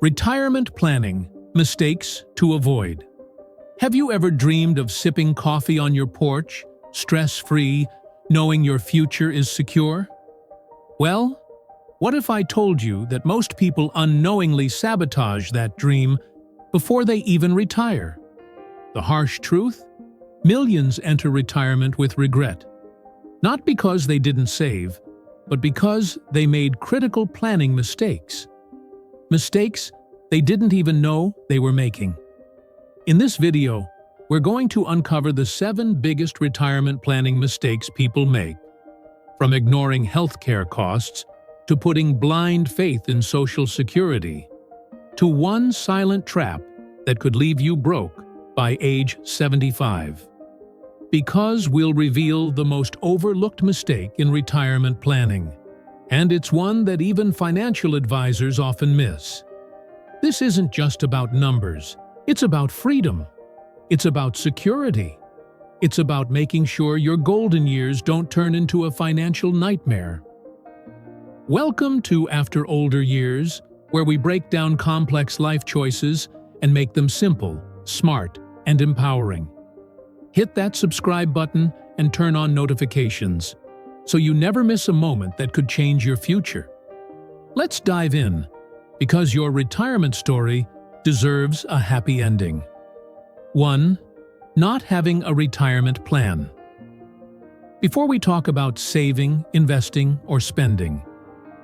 Retirement planning, mistakes to avoid. Have you ever dreamed of sipping coffee on your porch, stress-free, knowing your future is secure? Well, what if I told you that most people unknowingly sabotage that dream before they even retire? The harsh truth? Millions enter retirement with regret. Not because they didn't save, but because they made critical planning mistakes. Mistakes they didn't even know they were making. In this video, we're going to uncover the 7 biggest retirement planning mistakes people make, from ignoring healthcare costs to putting blind faith in Social Security, to one silent trap that could leave you broke by age 75. Because we'll reveal the most overlooked mistake in retirement planning, and it's one that even financial advisors often miss. This isn't just about numbers, it's about freedom. It's about security. It's about making sure your golden years don't turn into a financial nightmare. Welcome to After Older Years, where we break down complex life choices and make them simple, smart, and empowering. Hit that subscribe button and turn on notifications, so you never miss a moment that could change your future. Let's dive in, because your retirement story deserves a happy ending. 1. Not having a retirement plan. Before we talk about saving, investing, or spending,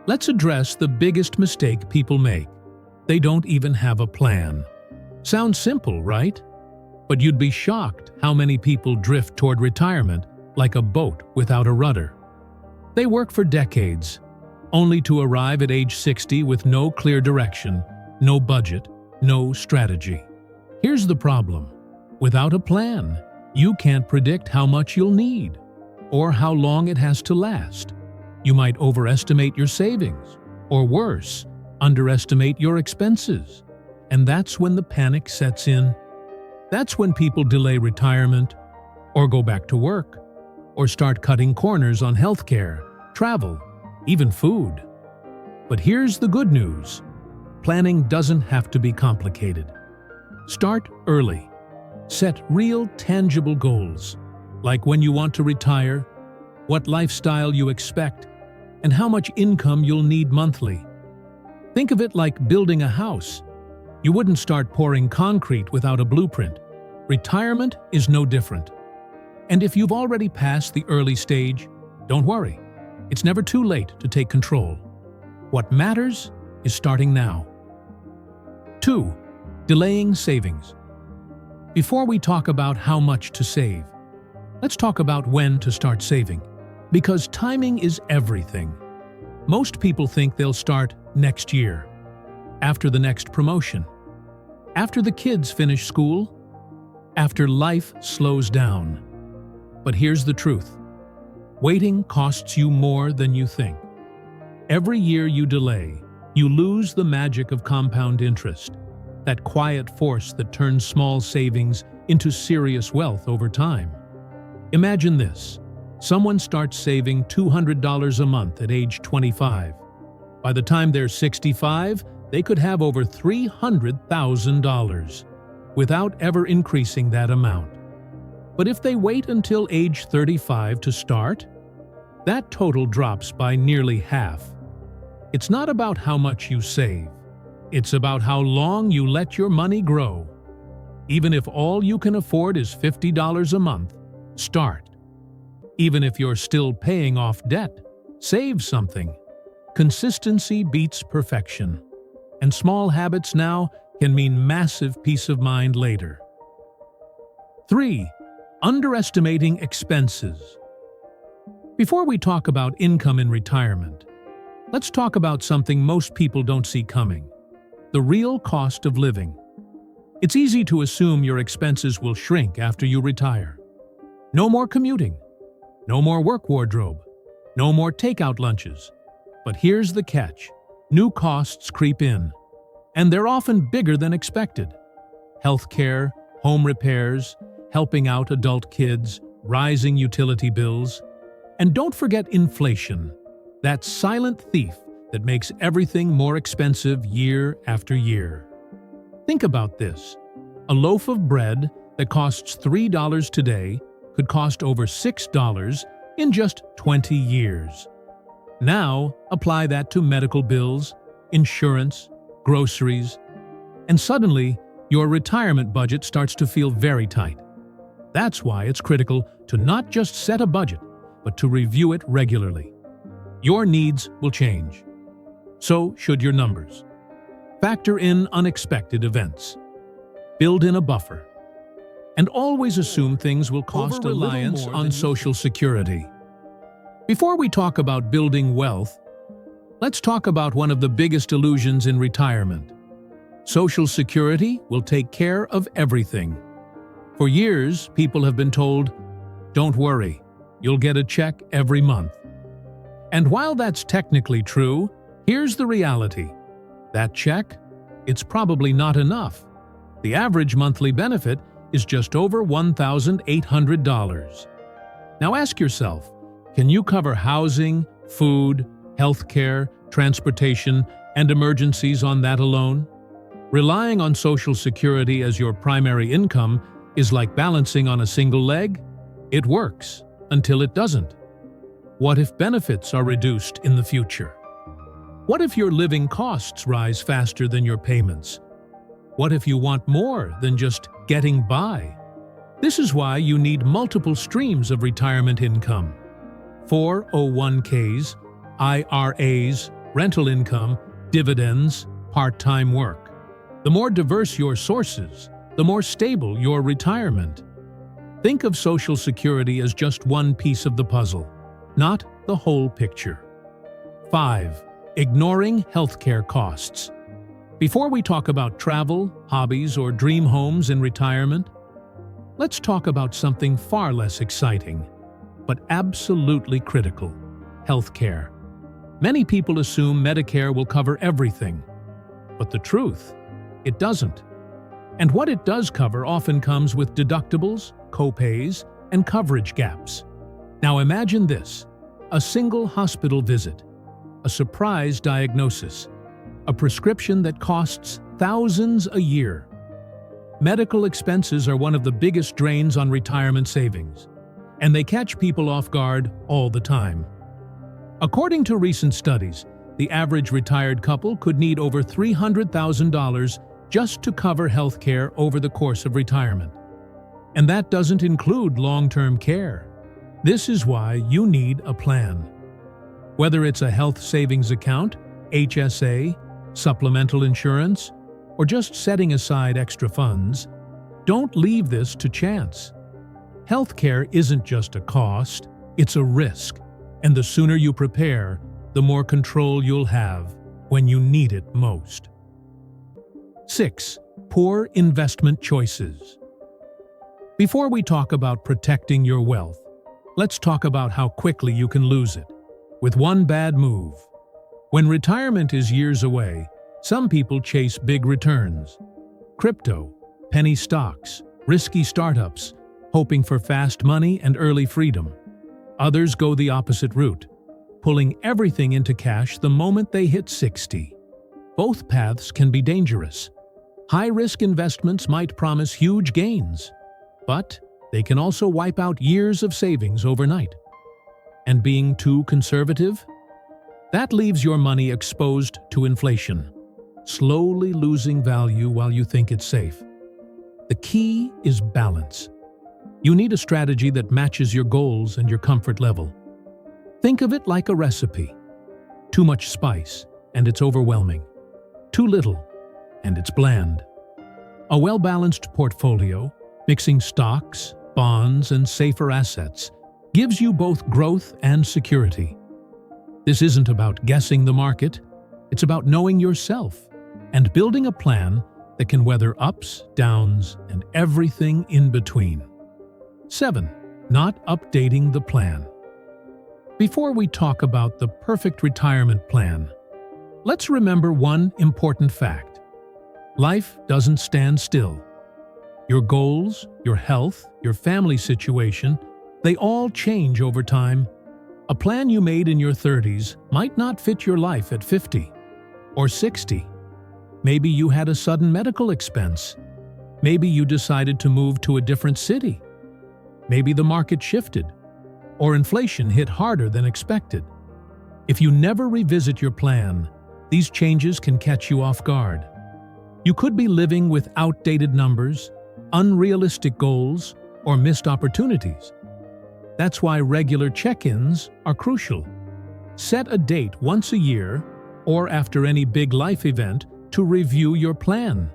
let's address the biggest mistake people make. They don't even have a plan. Sounds simple, right? But you'd be shocked how many people drift toward retirement like a boat without a rudder. They work for decades, only to arrive at age 60 with no clear direction, no budget, no strategy. Here's the problem. Without a plan, you can't predict how much you'll need or how long it has to last. You might overestimate your savings, or worse, underestimate your expenses. And that's when the panic sets in. That's when people delay retirement, or go back to work, or start cutting corners on healthcare, travel, even food. But here's the good news. Planning doesn't have to be complicated. Start early. Set real, tangible goals, like when you want to retire, what lifestyle you expect, and how much income you'll need monthly. Think of it like building a house. You wouldn't start pouring concrete without a blueprint. Retirement is no different. And if you've already passed the early stage, don't worry. It's never too late to take control. What matters is starting now. 2. Delaying savings. Before we talk about how much to save, let's talk about when to start saving, because timing is everything. Most people think they'll start next year, after the next promotion, after the kids finish school, after life slows down. But here's the truth. Waiting costs you more than you think. Every year you delay, you lose the magic of compound interest, that quiet force that turns small savings into serious wealth over time. Imagine this. Someone starts saving $200 a month at age 25. By the time they're 65, they could have over $300,000 without ever increasing that amount. But if they wait until age 35 to start, that total drops by nearly half. It's not about how much you save. It's about how long you let your money grow. Even if all you can afford is $50 a month, start. Even if you're still paying off debt, save something. Consistency beats perfection. And small habits now can mean massive peace of mind later. 3. Underestimating expenses. Before we talk about income in retirement, let's talk about something most people don't see coming. The real cost of living. It's easy to assume your expenses will shrink after you retire. No more commuting. No more work wardrobe. No more takeout lunches. But here's the catch. New costs creep in. And they're often bigger than expected. Healthcare, home repairs, helping out adult kids, rising utility bills. And don't forget inflation. That silent thief that makes everything more expensive year after year. Think about this. A loaf of bread that costs $3 today could cost over $6 in just 20 years. Now, apply that to medical bills, insurance, groceries, and suddenly, your retirement budget starts to feel very tight. That's why it's critical to not just set a budget, but to review it regularly. Your needs will change. So should your numbers. Factor in unexpected events. Build in a buffer. And always assume things will cost a reliance on Social Security. Before we talk about building wealth, let's talk about one of the biggest illusions in retirement. Social Security will take care of everything. For years, people have been told, "Don't worry, you'll get a check every month." And while that's technically true, here's the reality. That check, it's probably not enough. The average monthly benefit is just over $1,800. Now ask yourself, can you cover housing, food, healthcare, transportation, and emergencies on that alone? Relying on Social Security as your primary income is like balancing on a single leg. It works until it doesn't. What if benefits are reduced in the future? What if your living costs rise faster than your payments? What if you want more than just getting by? This is why you need multiple streams of retirement income. 401ks, IRAs, rental income, dividends, part-time work. The more diverse your sources, the more stable your retirement. Think of Social Security as just one piece of the puzzle, not the whole picture. 5. Ignoring healthcare costs. Before we talk about travel, hobbies, or dream homes in retirement, let's talk about something far less exciting, but absolutely critical: healthcare. Many people assume Medicare will cover everything, but the truth, it doesn't. And what it does cover often comes with deductibles, copays, and coverage gaps. Now imagine this: a single hospital visit, a surprise diagnosis, a prescription that costs thousands a year. Medical expenses are one of the biggest drains on retirement savings, and they catch people off guard all the time. According to recent studies, the average retired couple could need over $300,000 just to cover health care over the course of retirement. And that doesn't include long-term care. This is why you need a plan. Whether it's a health savings account, HSA, supplemental insurance, or just setting aside extra funds, don't leave this to chance. Healthcare isn't just a cost, it's a risk, and the sooner you prepare, the more control you'll have when you need it most. 6. Poor investment choices. Before we talk about protecting your wealth, let's talk about how quickly you can lose it with one bad move. When retirement is years away, some people chase big returns. Crypto, penny stocks, risky startups, hoping for fast money and early freedom. Others go the opposite route, pulling everything into cash the moment they hit 60. Both paths can be dangerous. High-risk investments might promise huge gains, but they can also wipe out years of savings overnight. And being too conservative? That leaves your money exposed to inflation, slowly losing value while you think it's safe. The key is balance. You need a strategy that matches your goals and your comfort level. Think of it like a recipe. Too much spice, and it's overwhelming. Too little, and it's bland. A well-balanced portfolio, mixing stocks, bonds, and safer assets, gives you both growth and security. This isn't about guessing the market, it's about knowing yourself and building a plan that can weather ups, downs, and everything in between. 7. Not updating the plan. Before we talk about the perfect retirement plan, let's remember one important fact. Life doesn't stand still. Your goals, your health, your family situation, they all change over time. A plan you made in your 30s might not fit your life at 50 or 60. Maybe you had a sudden medical expense. Maybe you decided to move to a different city. Maybe the market shifted, or inflation hit harder than expected. If you never revisit your plan, these changes can catch you off guard. You could be living with outdated numbers, unrealistic goals, or missed opportunities. That's why regular check-ins are crucial. Set a date once a year or after any big life event to review your plan.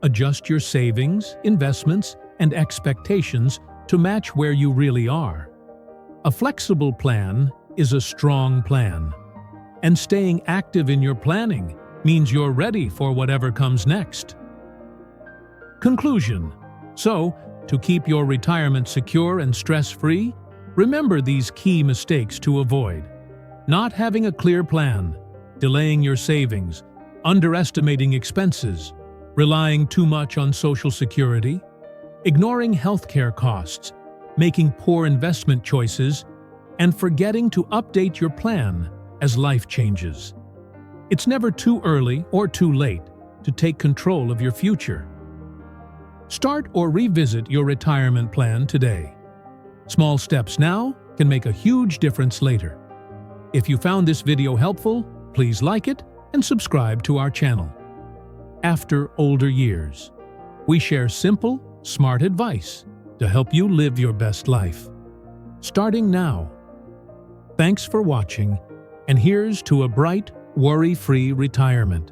Adjust your savings, investments, and expectations to match where you really are. A flexible plan is a strong plan. And staying active in your planning means you're ready for whatever comes next. Conclusion. So, to keep your retirement secure and stress-free, remember these key mistakes to avoid. Not having a clear plan, delaying your savings, underestimating expenses, relying too much on Social Security, ignoring healthcare costs, making poor investment choices, and forgetting to update your plan as life changes. It's never too early or too late to take control of your future. Start or revisit your retirement plan today. Small steps now can make a huge difference later. If you found this video helpful, please like it and subscribe to our channel. After older years, we share simple, smart advice to help you live your best life. Starting now. Thanks for watching, and here's to a bright, worry-free retirement.